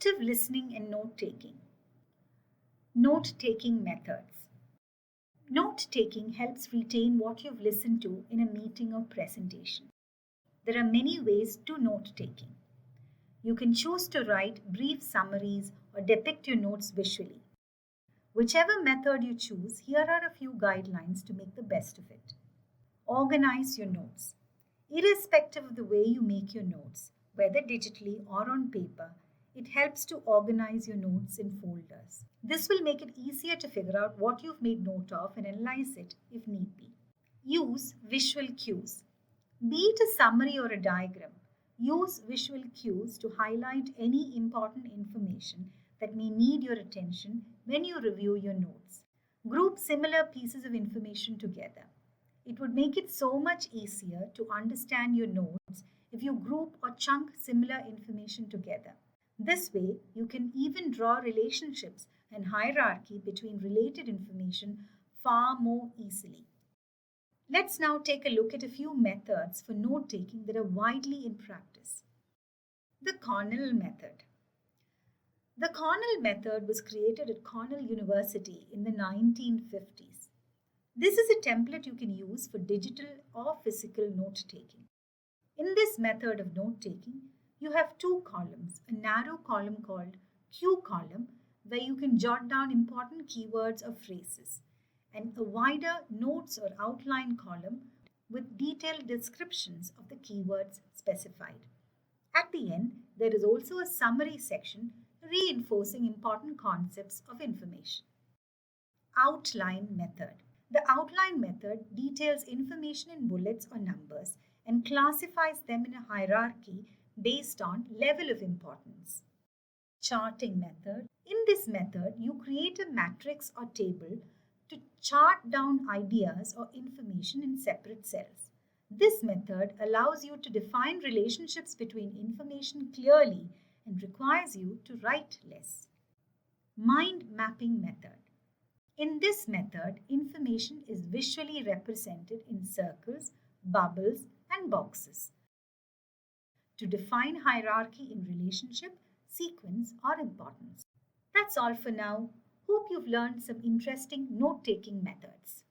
Active listening and note taking. Note taking methods. Note taking helps retain what you've listened to in a meeting or presentation. There are many ways to note taking. You can choose to write brief summaries or depict your notes visually. Whichever method you choose, here are a few guidelines to make the best of it. Organize your notes. Irrespective of the way you make your notes, whether digitally or on paper, it helps to organize your notes in folders. This will make it easier to figure out what you've made note of and analyze it if need be. Use visual cues. Be it a summary or a diagram, use visual cues to highlight any important information that may need your attention when you review your notes. Group similar pieces of information together. It would make it so much easier to understand your notes if you group or chunk similar information together. This way, you can even draw relationships and hierarchy between related information far more easily. Let's now take a look at a few methods for note taking that are widely in practice. The Cornell method. The Cornell method was created at Cornell University in the 1950s. This is a template you can use for digital or physical note taking. In this method of note taking, you have two columns, a narrow column called Q column, where you can jot down important keywords or phrases, and a wider notes or outline column with detailed descriptions of the keywords specified. At the end, there is also a summary section reinforcing important concepts of information. Outline method. The outline method details information in bullets or numbers and classifies them in a hierarchy based on level of importance. Charting method. In this method, you create a matrix or table to chart down ideas or information in separate cells. This method allows you to define relationships between information clearly and requires you to write less. Mind mapping method. In this method, information is visually represented in circles, bubbles, and boxes to define hierarchy in relationship, sequence, or importance. That's all for now. Hope you've learned some interesting note-taking methods.